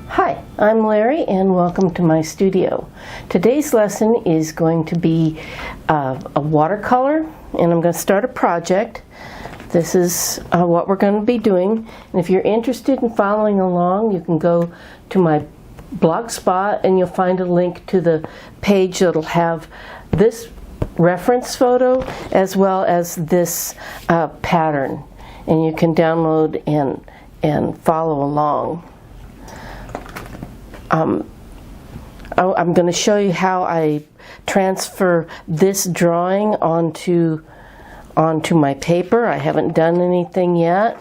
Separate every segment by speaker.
Speaker 1: Hi, I'm Larry and welcome to my studio. Today's lesson is going to be a watercolor, and I'm going to start a project. This is what we're going to be doing, and if you're interested in following along, you can go to my blog spot and you'll find a link to the page that'll have this reference photo as well as this pattern, and you can download and follow along. I'm going to show you how I transfer this drawing onto my paper. I haven't done anything yet.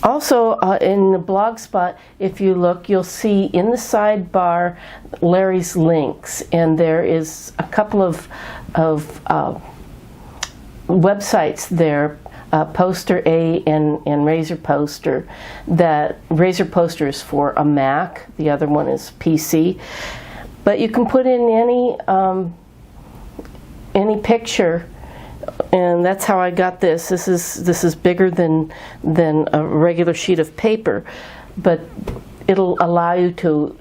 Speaker 1: Also, in the blog spot, if you look, you'll see in the sidebar Larry's links, and there is a couple of websites there. Poster A and Razor Poster. That Razor Poster is for a Mac, the other one is PC. But you can put in any picture, and that's how I got this. This is bigger than a regular sheet of paper, but it'll allow you to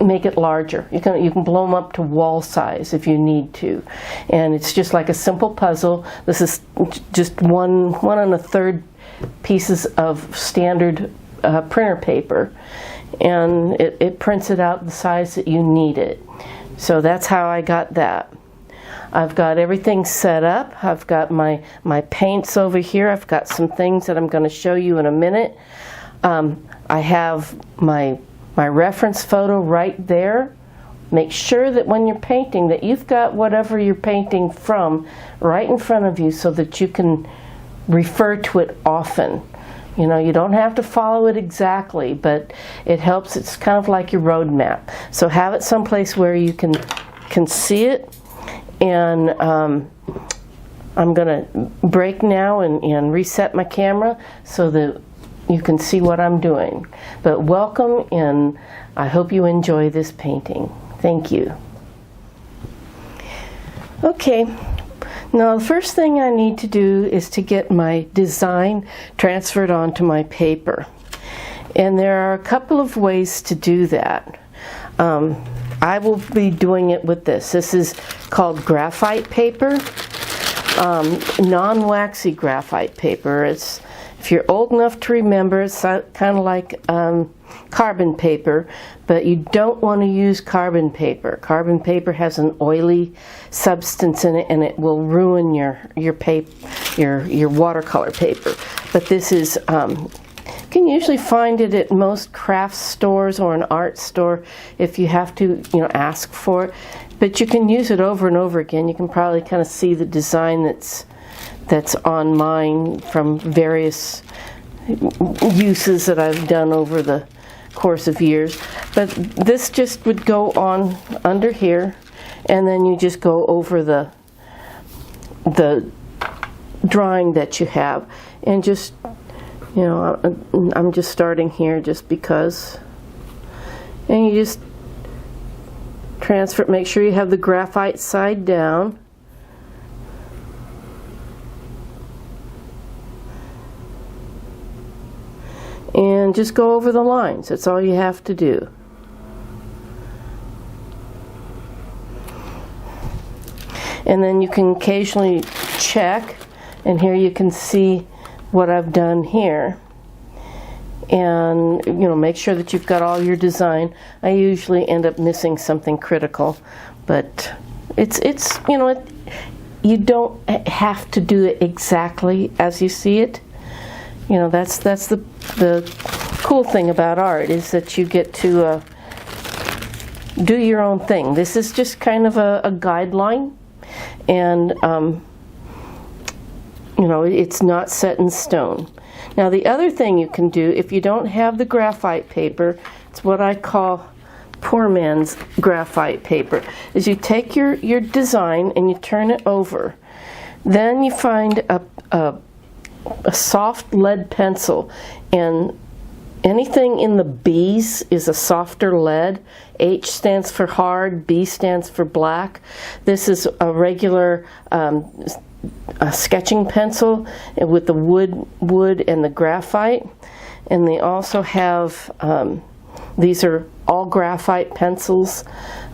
Speaker 1: make it larger. You can blow them up to wall size if you need to, and it's just like a simple puzzle. This is just one and a third pieces of standard printer paper, and it prints it out the size that you need it. So that's how I got that. I've got everything set up. I've got my paints over here. I've got some things that I'm going to show you in a minute. I have my reference photo right there. Make sure that when you're painting that you've got whatever you're painting from right in front of you so that you can refer to it often. You know, you don't have to follow it exactly, but it helps. It's kind of like your road map. So have it someplace where you can see it. And I'm going to break now and reset my camera so that you can see what I'm doing. But welcome, and I hope you enjoy this painting. Thank you. Okay, now the first thing I need to do is to get my design transferred onto my paper. And there are a couple of ways to do that. I will be doing it with this. This is called graphite paper, non-waxy graphite paper. If you're old enough to remember, it's kind of like carbon paper, but you don't want to use carbon paper. Carbon paper has an oily substance in it, and it will ruin your paper, your watercolor paper. But this is you can usually find it at most craft stores or an art store if you have to, ask for it. But you can use it over and over again. You can probably kind of see the design that's on mine from various uses that I've done over the course of years. But this just would go on under here, and then you just go over the drawing that you have, and just, I'm just starting here just because. And you just transfer it. Make sure you have the graphite side down. And just go over the lines. That's all you have to do. And then you can occasionally check, and here you can see what I've done here. And make sure that you've got all your design. I usually end up missing something critical, but it's you don't have to do it exactly as you see it. That's the cool thing about art, is that you get to do your own thing. This is just kind of a guideline, and it's not set in stone. Now the other thing you can do, if you don't have the graphite paper, it's what I call poor man's graphite paper, is you take your design and you turn it over. Then you find a soft lead pencil, and anything in the B's is a softer lead. H stands for hard, B stands for black. This is a regular a sketching pencil with the wood and the graphite. and they also have, these are all graphite pencils,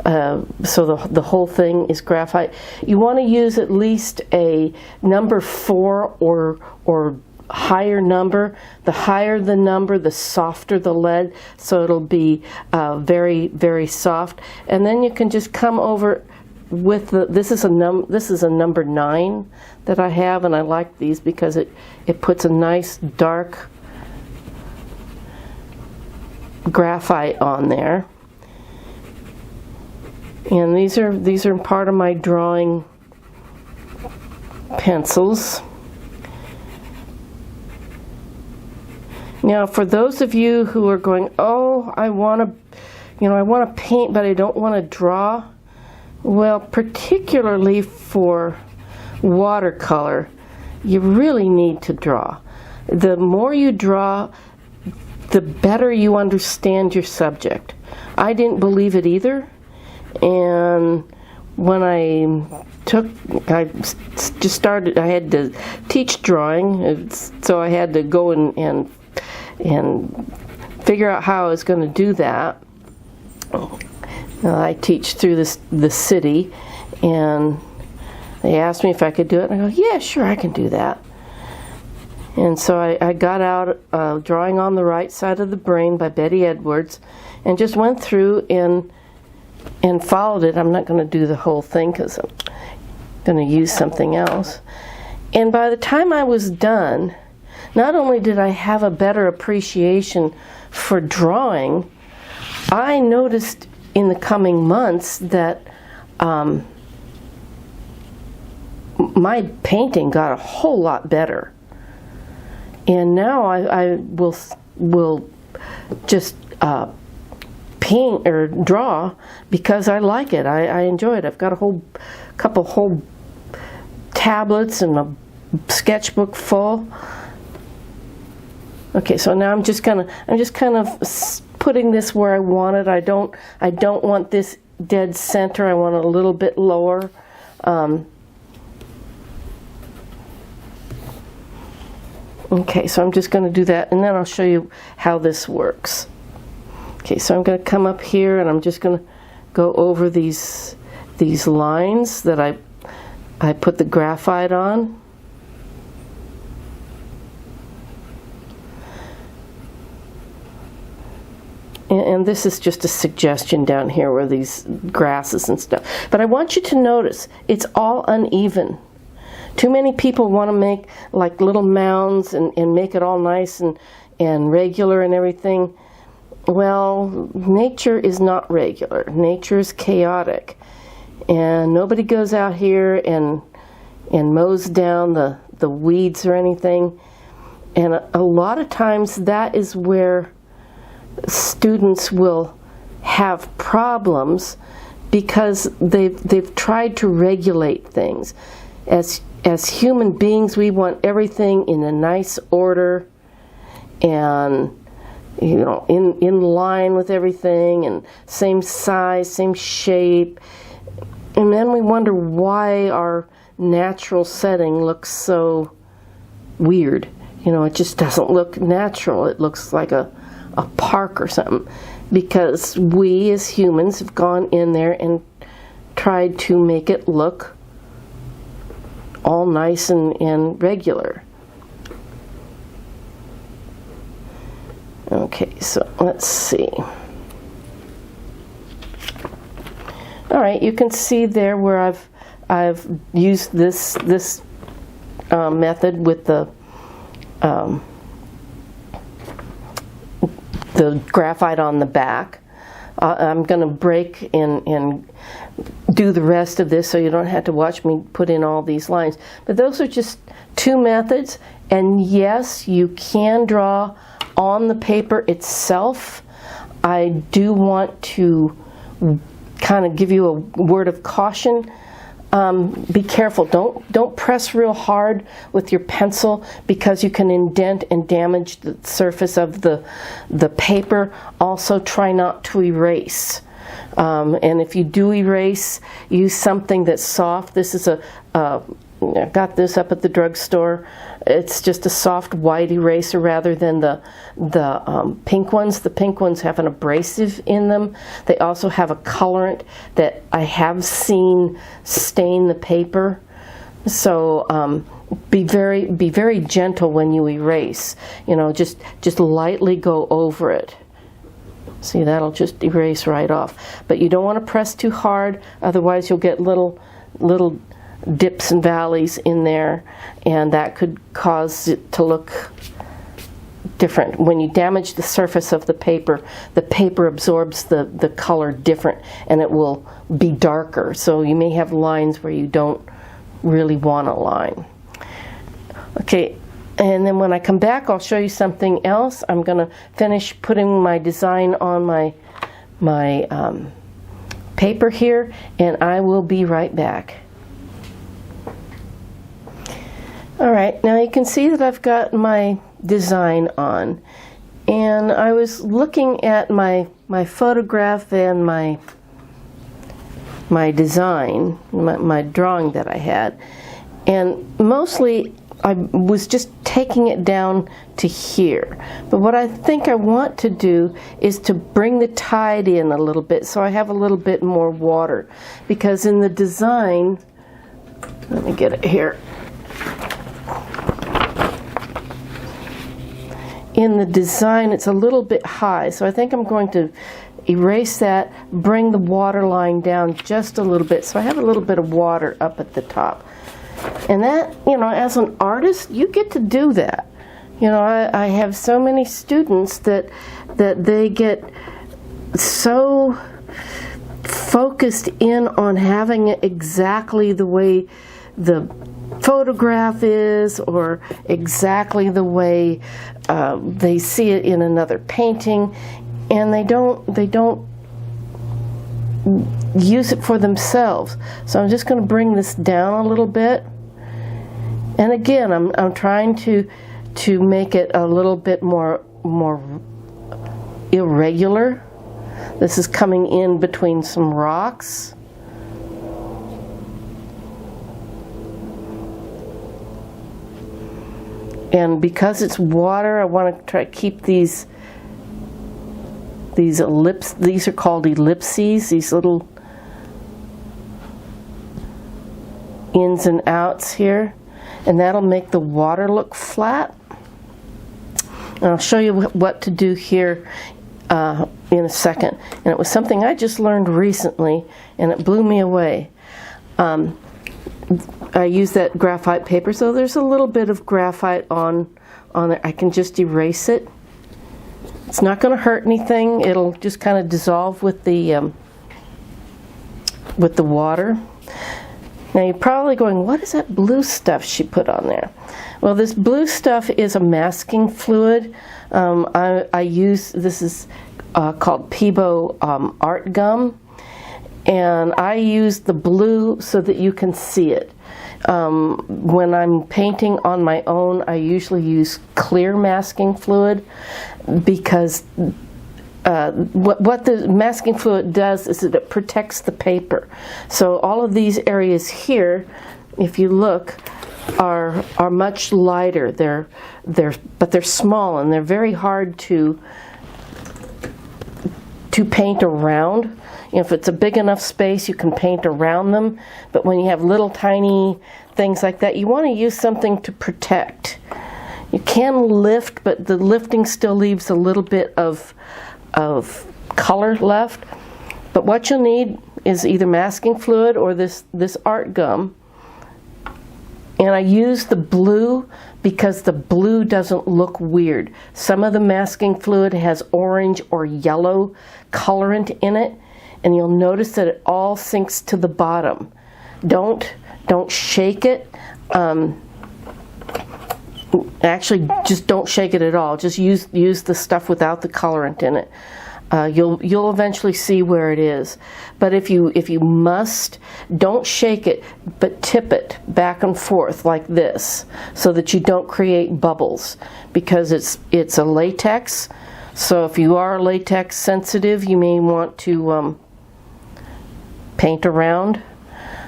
Speaker 1: so the whole thing is graphite. You want to use at least a number 4 or higher number. The higher the number, the softer the lead, so it'll be very, very soft. And then you can just come over with this is a number 9 that I have, and I like these because it puts a nice dark graphite on there. And these are part of my drawing pencils. Now, for those of you who are going, oh, I want to paint, but I don't want to draw. Well, particularly for watercolor, you really need to draw. The more you draw, the better you understand your subject. I didn't believe it either, and when I just started, I had to teach drawing, so I had to go and figure out how I was going to do that. I teach through the city, and they asked me if I could do it, and I go, yeah, sure, I can do that. And so I got out Drawing on the Right Side of the Brain by Betty Edwards, and just went through and followed it. I'm not going to do the whole thing because I'm going to use something else. And by the time I was done, not only did I have a better appreciation for drawing, I noticed in the coming months that my painting got a whole lot better. And now I will just paint or draw because I like it. I enjoy it. I've got a couple whole tablets and a sketchbook full. Okay, so now I'm just kind of putting this where I want it. I don't want this dead center. I want it a little bit lower. Okay, so I'm just going to do that, and then I'll show you how this works. Okay, so I'm going to come up here, and I'm just going to go over these lines that I put the graphite on. And this is just a suggestion down here where these grasses and stuff. But I want you to notice it's all uneven. Too many people want to make like little mounds and make it all nice and regular and everything. Well, nature is not regular. Nature is chaotic. And nobody goes out here and mows down the weeds or anything. And a lot of times that is where students will have problems because they've tried to regulate things. As human beings, we want everything in a nice order and in line with everything and same size, same shape. And then we wonder why our natural setting looks so weird. It just doesn't look natural. It looks like a park or something, because we as humans have gone in there and tried to make it look all nice and regular. Okay, so let's see. All right, you can see there where I've used this method with the graphite on the back. I'm going to break and do the rest of this so you don't have to watch me put in all these lines. But those are just two methods, and yes, you can draw on the paper itself. I do want to kind of give you a word of caution. Be careful. Don't press real hard with your pencil because you can indent and damage the surface of the paper. Also, try not to erase. And if you do erase, use something that's soft. This is I got this up at the drugstore. It's just a soft white eraser rather than the pink ones. The pink ones have an abrasive in them. They also have a colorant that I have seen stain the paper. So be very gentle when you erase. You know, just lightly go over it. See, that'll just erase right off. But you don't want to press too hard, otherwise you'll get little dips and valleys in there, and that could cause it to look different. When you damage the surface of the paper absorbs the color different, and it will be darker. So you may have lines where you don't really want a line. Okay, and then when I come back, I'll show you something else. I'm going to finish putting my design on my paper here, and I will be right back. Alright, now you can see that I've got my design on, and I was looking at my photograph and my design, my drawing that I had, and mostly I was just taking it down to here. But what I think I want to do is to bring the tide in a little bit so I have a little bit more water. Because in the design, let me get it here. In the design, it's a little bit high, so I think I'm going to erase that, bring the water line down just a little bit so I have a little bit of water up at the top. And that, you know, as an artist, you get to do that. You know, I have so many students that they get so focused in on having it exactly the way the photograph is, or exactly the way they see it in another painting, and they don't use it for themselves. So I'm just going to bring this down a little bit. And again, I'm trying to make it a little bit more irregular. This is coming in between some rocks. And because it's water, I want to try to keep these ellipses. These are called ellipses, these little ins and outs here. And that'll make the water look flat. And I'll show you what to do here in a second. And it was something I just learned recently, and it blew me away. I use that graphite paper, so there's a little bit of graphite on there. I can just erase it. It's not going to hurt anything. It'll just kind of dissolve with the water. Now you're probably going, what is that blue stuff she put on there? Well, this blue stuff is a masking fluid. I use, this is called Peebo art gum, and I use the blue so that you can see it. When I'm painting on my own, I usually use clear masking fluid, because what the masking fluid does is that it protects the paper. So all of these areas here, if you look, are much lighter. But they're small, and they're very hard to paint around. If it's a big enough space, you can paint around them. But when you have little tiny things like that, you want to use something to protect. You can lift, but the lifting still leaves a little bit of color left. But what you'll need is either masking fluid or this art gum. And I use the blue because the blue doesn't look weird. Some of the masking fluid has orange or yellow colorant in it, and you'll notice that it all sinks to the bottom. Don't shake it. Actually, just don't shake it at all. Just use the stuff without the colorant in it. You'll eventually see where it is. But if you must, don't shake it, but tip it back and forth like this, so that you don't create bubbles, because it's a latex. So if you are latex sensitive, you may want to paint around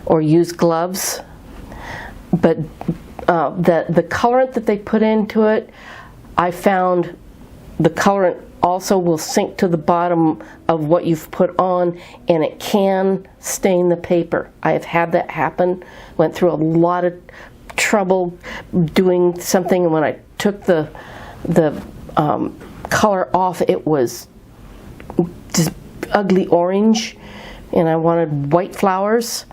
Speaker 1: or use gloves. but the colorant that they put into it, I found the colorant also will sink to the bottom of what you've put on, and it can stain the paper. I have had that happen. Went through a lot of trouble doing something, and when I took the color off, it was just ugly orange, and I wanted white flowers.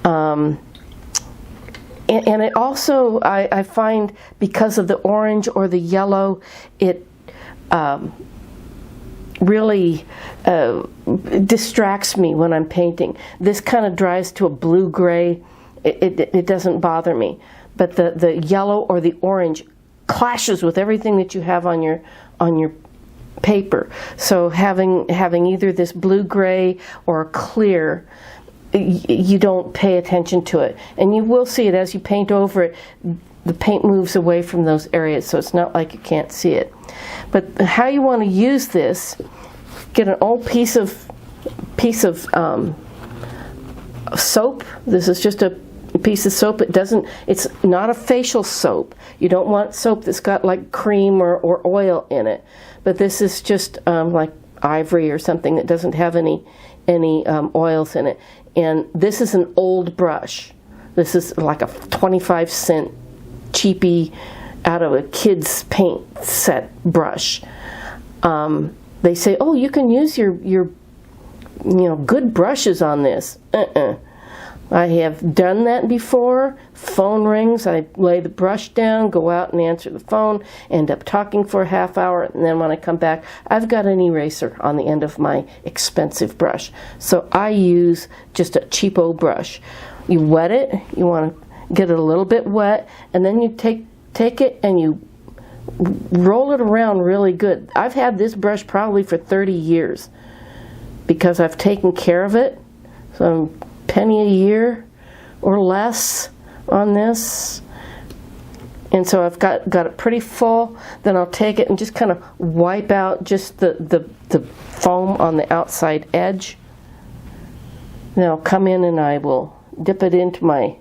Speaker 1: And it also, I find, because of the orange or the yellow, it really distracts me when I'm painting. This kind of dries to a blue-gray. It doesn't bother me. But the yellow or the orange clashes with everything that you have on your paper. So having either this blue-gray or a clear, you don't pay attention to it. And you will see it as you paint over it. The paint moves away from those areas, so it's not like you can't see it. But how you want to use this, get an old piece of soap. This is just a piece of soap. It's not a facial soap. You don't want soap that's got like cream or oil in it. But this is just like ivory or something that doesn't have any oils in it. And this is an old brush. This is like a 25-cent cheapie out of a kid's paint set brush. They say, oh, you can use your good brushes on this. I have done that before. Phone rings, I lay the brush down, go out and answer the phone, end up talking for a half hour, and then when I come back, I've got an eraser on the end of my expensive brush. So I use just a cheapo brush. You wet it, you want to get it a little bit wet, and then you take it and you roll it around really good. I've had this brush probably for 30 years because I've taken care of it. So penny a year or less on this, and so I've got it pretty full. Then I'll take it and just kind of wipe out just the foam on the outside edge. Then I'll come in and I will dip it into my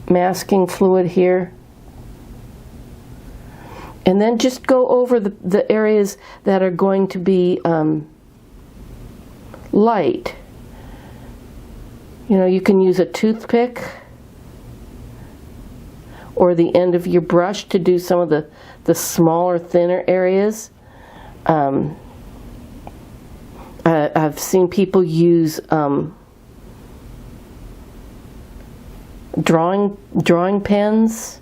Speaker 1: masking fluid here, and then just go over the areas that are going to be light. You can use a toothpick or the end of your brush to do some of the smaller, thinner areas. I've seen people use drawing pens.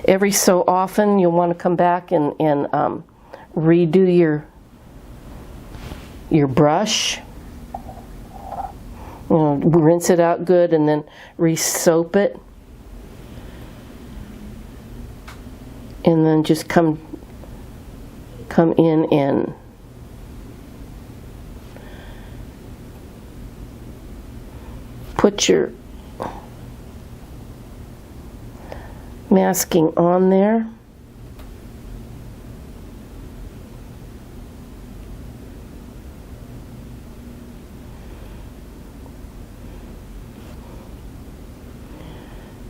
Speaker 1: Every so often, you'll want to come back and redo your brush. Rinse it out good and then re-soap it. And then just come in and put your masking on there.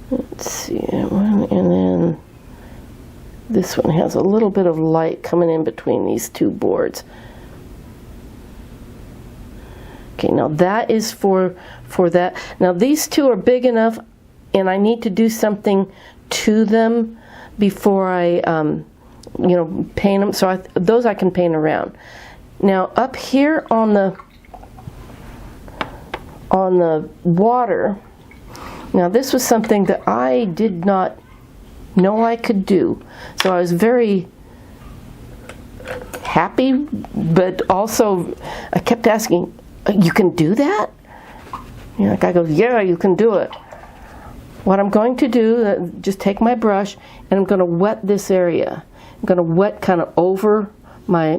Speaker 1: Let's see, and then this one has a little bit of light coming in between these two boards. Okay, now that is for that. Now these two are big enough, and I need to do something to them before I, paint them. So those I can paint around. Now up here on the water. Now this was something that I did not know I could do. So I was very happy, but also I kept asking, you can do that? The guy goes, yeah, you can do it. What I'm going to do, just take my brush and I'm going to wet this area. I'm going to wet kind of over my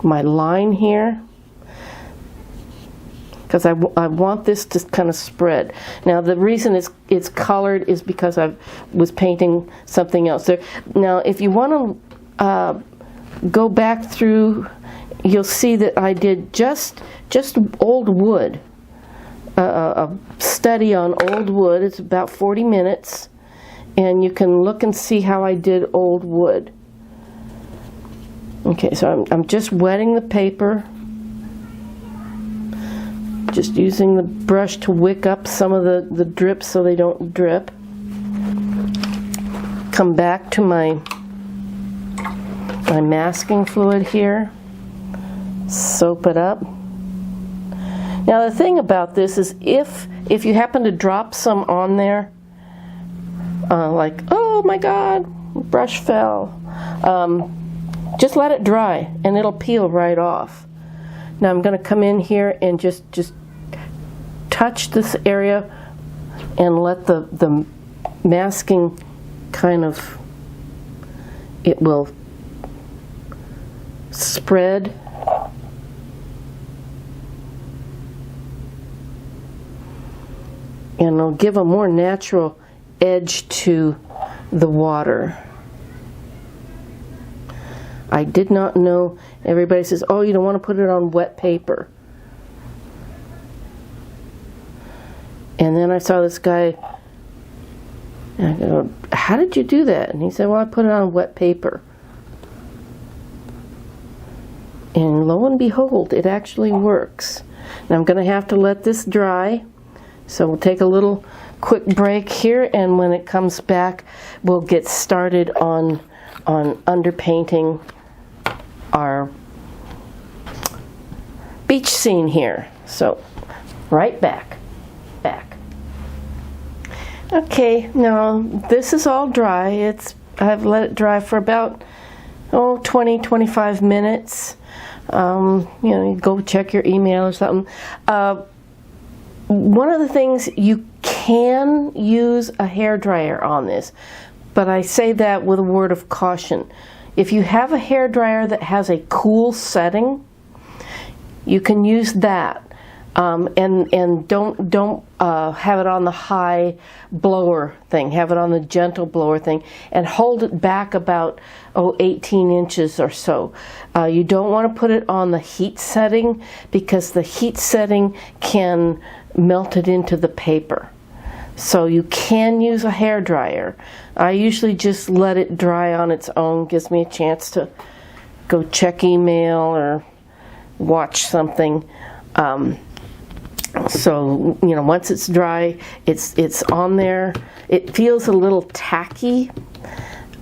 Speaker 1: line here, because I want this to kind of spread. Now the reason it's colored is because I was painting something else. Now if you want to go back through you'll see that I did just old wood, a study on old wood. It's about 40 minutes, and you can look and see how I did old wood. Okay, so I'm just wetting the paper, just using the brush to wick up some of the drips so they don't drip. Come back to my masking fluid here, soap it up. Now the thing about this is if you happen to drop some on there, like, oh my god, brush fell, just let it dry and it'll peel right off. Now I'm going to come in here and just touch this area and let the masking kind of, it will spread. And it'll give a more natural edge to the water. I did not know, everybody says, oh, you don't want to put it on wet paper. And then I saw this guy, and I go, how did you do that? And he said, well, I put it on wet paper. And lo and behold, it actually works. Now I'm going to have to let this dry. So we'll take a little quick break here, and when it comes back, we'll get started on underpainting our beach scene here. So, right back. Okay, now this is all dry. I've let it dry for about 20-25 minutes. You go check your email or something. One of the things, you can use a hairdryer on this, but I say that with a word of caution. If you have a hairdryer that has a cool setting, you can use that, and don't have it on the high blower thing. Have it on the gentle blower thing, and hold it back about 18 inches or so. You don't want to put it on the heat setting, because the heat setting can melt it into the paper. So you can use a hairdryer. I usually just let it dry on its own. Gives me a chance to go check email or watch something. So once it's dry, it's on there. It feels a little tacky.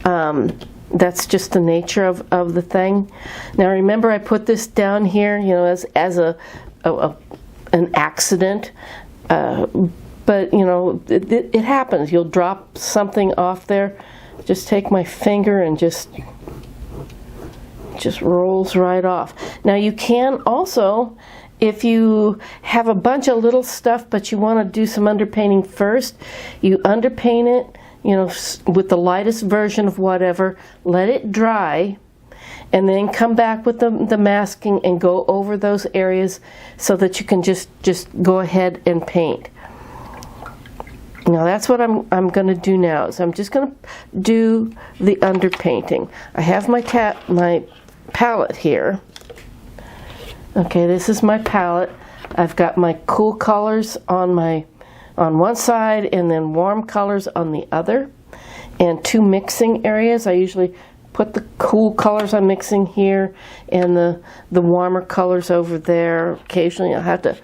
Speaker 1: That's just the nature of the thing. Now remember, I put this down here, as an accident, but it happens. You'll drop something off there. Just take my finger and just rolls right off. Now you can also, if you have a bunch of little stuff but you want to do some underpainting first, you underpaint it, with the lightest version of whatever, let it dry, and then come back with the masking and go over those areas so that you can just go ahead and paint. Now that's what I'm going to do now. So I'm just going to do the underpainting. I have my palette here. Okay, this is my palette. I've got my cool colors on one side and then warm colors on the other, and two mixing areas. I usually put the cool colors I'm mixing here and the warmer colors over there. Occasionally I'll have to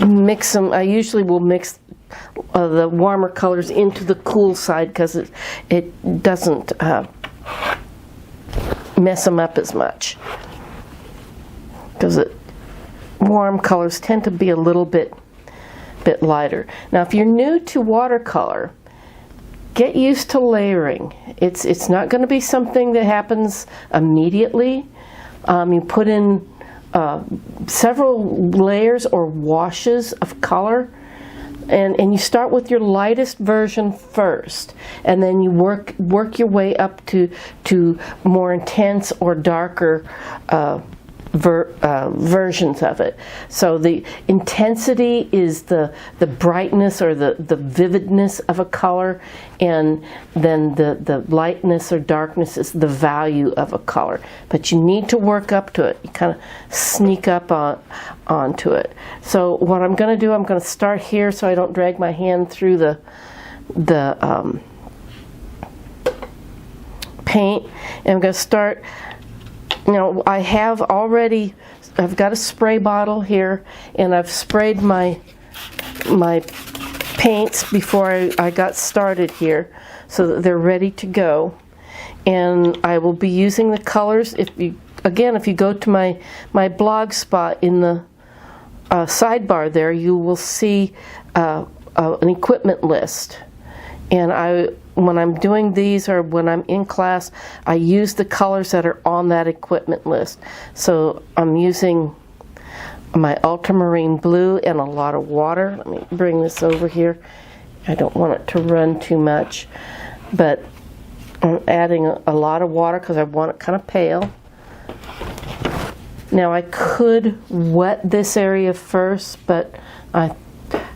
Speaker 1: mix them. I usually will mix the warmer colors into the cool side because it doesn't mess them up as much. Because warm colors tend to be a little bit lighter. Now if you're new to watercolor, get used to layering. It's not going to be something that happens immediately. You put in several layers or washes of color, and you start with your lightest version first, and then you work your way up to more intense or darker versions of it. So the intensity is the brightness or the vividness of a color, and then the lightness or darkness is the value of a color. But you need to work up to it. You kind of sneak up onto it. So what I'm going to do, I'm going to start here so I don't drag my hand through the paint, and I'm going to start. Now I've got a spray bottle here, and I've sprayed my paints before I got started here, so that they're ready to go. And I will be using the colors. If you go to my blog spot in the sidebar there, you will see an equipment list. And when I'm doing these or when I'm in class, I use the colors that are on that equipment list. So I'm using my ultramarine blue and a lot of water. Let me bring this over here. I don't want it to run too much, but I'm adding a lot of water because I want it kind of pale. Now I could wet this area first, but I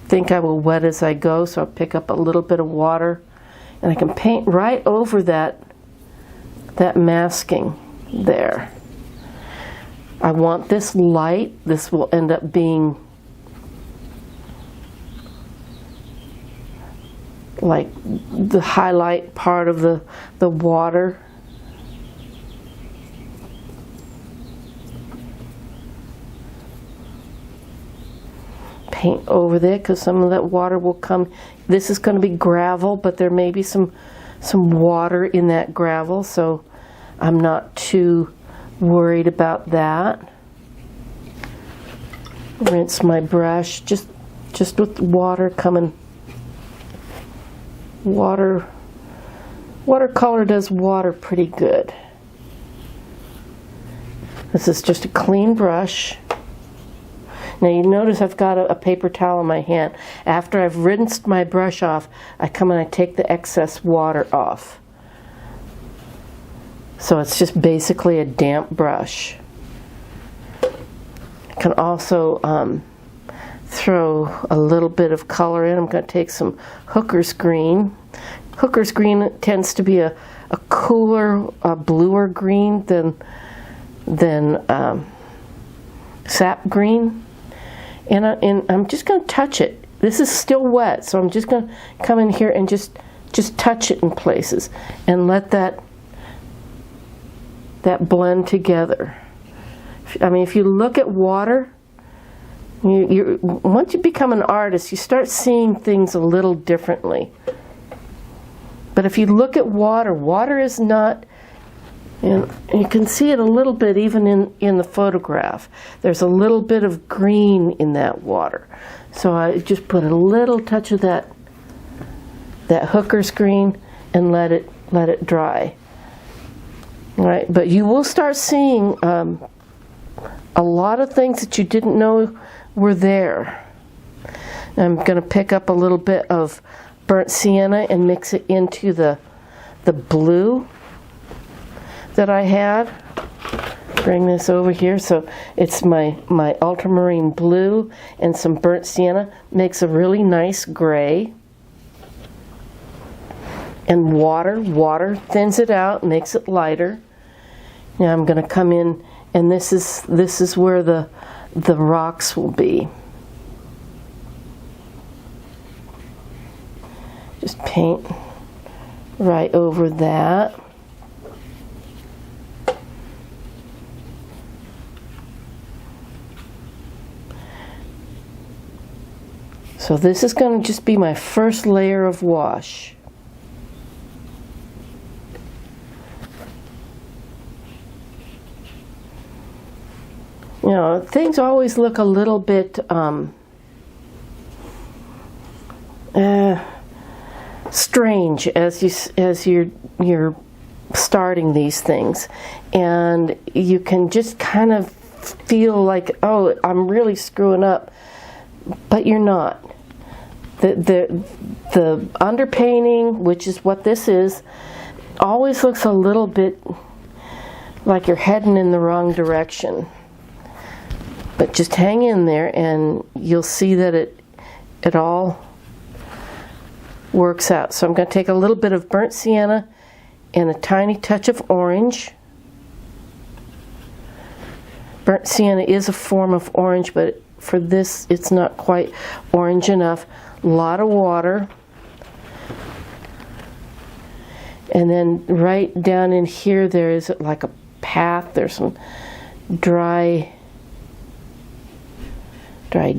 Speaker 1: think I will wet as I go, so I'll pick up a little bit of water, and I can paint right over that masking there. I want this light. This will end up being like the highlight part of the water. Paint over there because some of that water will come. This is going to be gravel, but there may be some water in that gravel, so I'm not too worried about that. Rinse my brush just with water coming. Watercolor does water pretty good. This is just a clean brush. Now you notice I've got a paper towel in my hand. After I've rinsed my brush off, I come and I take the excess water off. So it's just basically a damp brush. I can also throw a little bit of color in. I'm going to take some Hooker's green. Hooker's green tends to be a cooler, bluer green than sap green. And I'm just going to touch it. This is still wet, so I'm just going to come in here and just touch it in places and let that blend together. I mean, if you look at water, once you become an artist, you start seeing things a little differently. But if you look at water, water is not, and you can see it a little bit even in the photograph. There's a little bit of green in that water. So I just put a little touch of that Hooker's green and let it dry. All right, but you will start seeing a lot of things that you didn't know were there. I'm going to pick up a little bit of burnt sienna and mix it into the blue that I had. Bring this over here. So it's my ultramarine blue and some burnt sienna. Makes a really nice gray. And water thins it out, makes it lighter. Now I'm going to come in, and this is where the rocks will be. Just paint right over that. So this is going to just be my first layer of wash. You know, things always look a little bit strange as you're starting these things, and you can just kind of feel like, oh, I'm really screwing up, but you're not. The underpainting, which is what this is, always looks a little bit like you're heading in the wrong direction. But just hang in there and you'll see that it all works out. So I'm going to take a little bit of burnt sienna and a tiny touch of orange. Burnt sienna is a form of orange, but for this it's not quite orange enough. A lot of water. And then right down in here there is like a path. There's some dry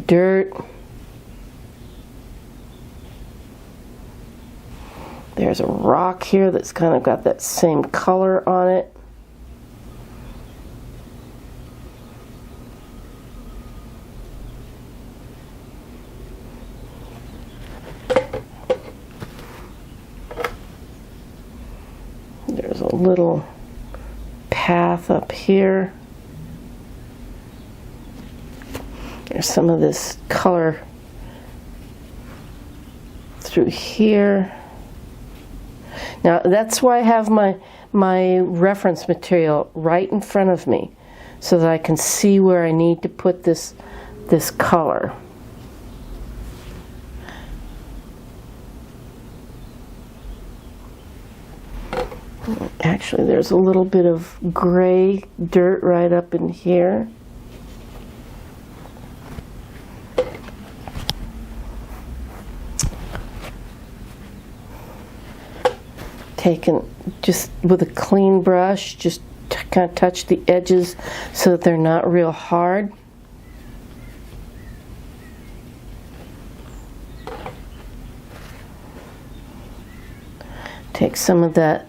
Speaker 1: dirt. There's a rock here that's kind of got that same color on it. There's a little path up here. There's some of this color through here. Now that's why I have my reference material right in front of me so that I can see where I need to put this color. Actually, there's a little bit of gray dirt right up in here. Taken just with a clean brush, just kind of touch the edges so that they're not real hard. Take some of that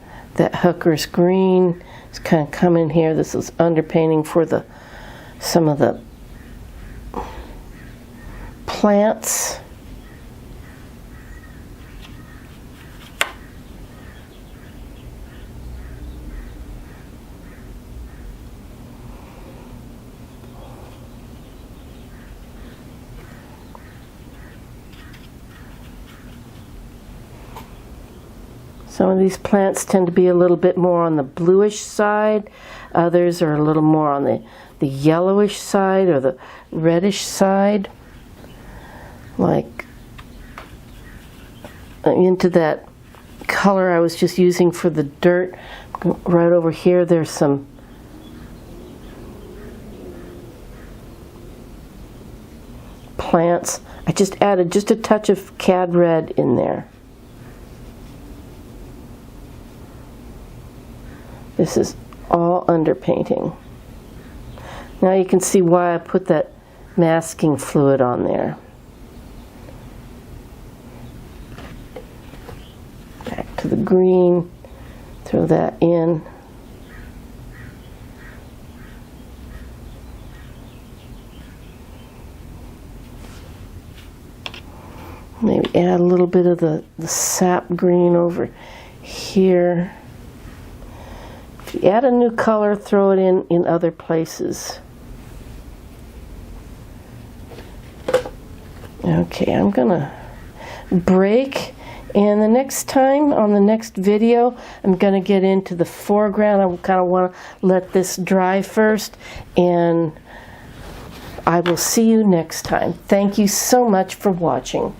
Speaker 1: Hooker's green. Just kind of come in here. This is underpainting for some of the plants. Some of these plants tend to be a little bit more on the bluish side. Others are a little more on the yellowish side or the reddish side. Like into that color I was just using for the dirt. Right over here there's some plants. I just added just a touch of cad red in there. This is all underpainting. Now you can see why I put that masking fluid on there. Back to the green, throw that in. Maybe add a little bit of the sap green over here. If you add a new color, throw it in other places. Okay, I'm gonna break, and the next time, on the next video, I'm gonna get into the foreground. I kind of want to let this dry first, and I will see you next time. Thank you so much for watching.